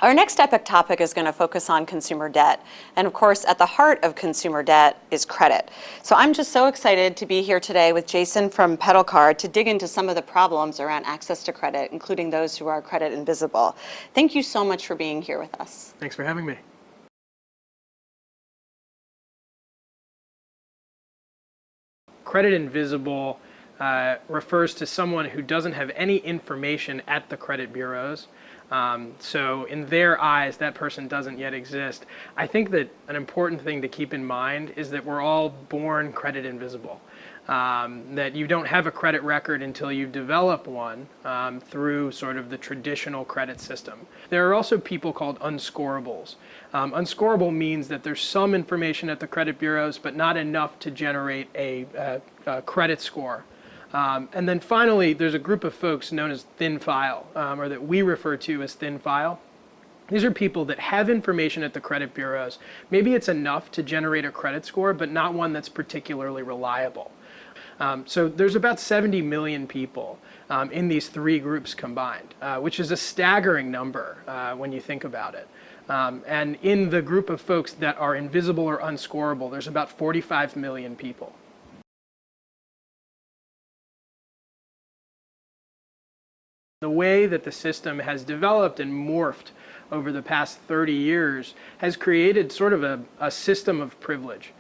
Our next epic topic is going to focus on consumer debt. And of course, at the heart of consumer debt is credit. So I'm just so excited to be here today with Jason from Petal to dig into some of the problems around access to credit, including those who are credit invisible. Thank you so much for being here with us. Thanks for having me. Credit invisible refers to someone who doesn't have any information at the credit bureaus. So in their eyes, that person doesn't yet exist. I think that an important thing to keep in mind is that we're all born credit invisible. That you don't have a credit record until you develop one through sort of the traditional credit system. There are also people called unscorables. Unscorable means that there's some information at the credit bureaus, but not enough to generate a credit score. And then finally, there's a group of folks known as thin file, or that we refer to as thin file. These are people that have information at the credit bureaus. Maybe it's enough to generate a credit score, but not one that's particularly reliable. So there's about 70 million people in these three groups combined, which is a staggering number when you think about it. And in the group of folks that are invisible or unscorable, there's about 45 million people. The way that the system has developed and morphed over the past 30 years has created sort of a system of privilege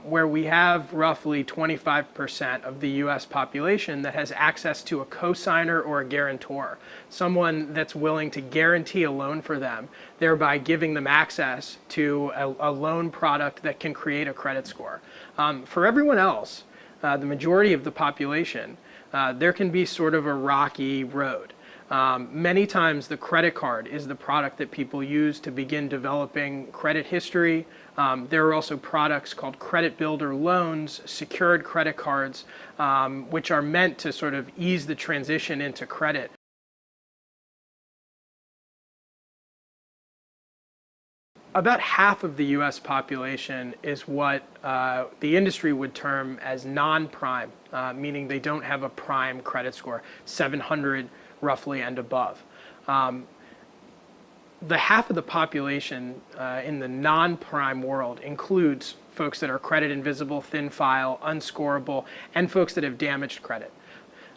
where we have roughly 25% of the US population that has access to a cosigner or a guarantor, someone that's willing to guarantee a loan for them, thereby giving them access to a loan product that can create a credit score. For everyone else, the majority of the population, there can be sort of a rocky road. Many times the credit card is the product that people use to begin developing credit history. There are also products called credit builder loans, secured credit cards, which are meant to sort of ease the transition into credit. About half of the US population is what the industry would term as non-prime, meaning they don't have a prime credit score, 700 roughly and above. The half of the population in the non-prime world includes folks that are credit invisible, thin file, unscorable, and folks that have damaged credit.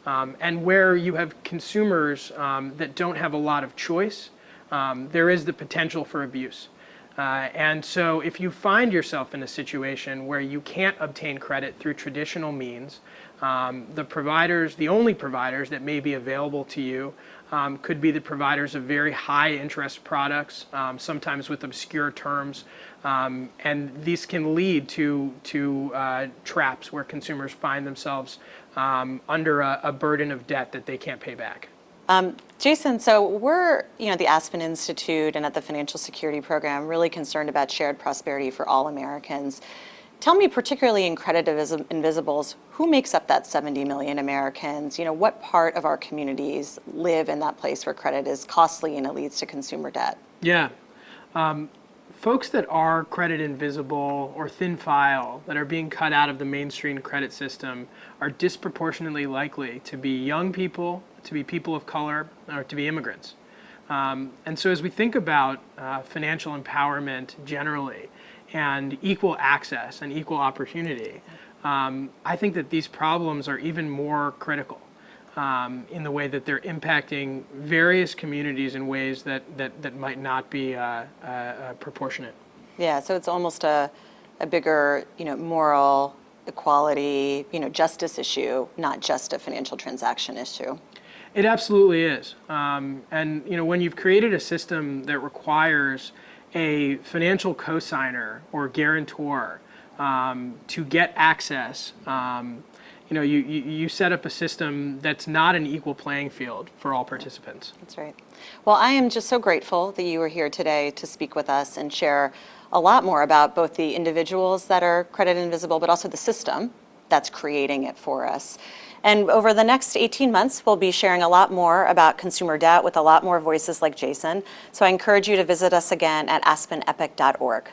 And where you have consumers that don't have a lot of choice, there is the potential for abuse. And so if you find yourself in a situation where you can't obtain credit through traditional means, the only providers that may be available to you could be the providers of very high interest products, sometimes with obscure terms, and these can lead to traps where consumers find themselves under a burden of debt that they can't pay back. Jason, so we're, the Aspen Institute and at the Financial Security Program really concerned about shared prosperity for all Americans. Tell me, particularly in credit invisibles, who makes up that 70 million Americans? What part of our communities live in that place where credit is costly and it leads to consumer debt? Yeah. Folks that are credit invisible or thin file that are being cut out of the mainstream credit system are disproportionately likely to be young people, to be people of color, or to be immigrants. And so as we think about financial empowerment generally and equal access and equal opportunity, I think that these problems are even more critical in the way that they're impacting various communities in ways that might not be proportionate. Yeah, so it's almost a bigger, moral equality, justice issue, not just a financial transaction issue. It absolutely is. And when you've created a system that requires a financial cosigner or guarantor to get access, you set up a system that's not an equal playing field for all participants. That's right. Well, I am just so grateful that you were here today to speak with us and share a lot more about both the individuals that are credit invisible, but also the system that's creating it for us. And over the next 18 months, we'll be sharing a lot more about consumer debt with a lot more voices like Jason. So I encourage you to visit us again at aspenepic.org.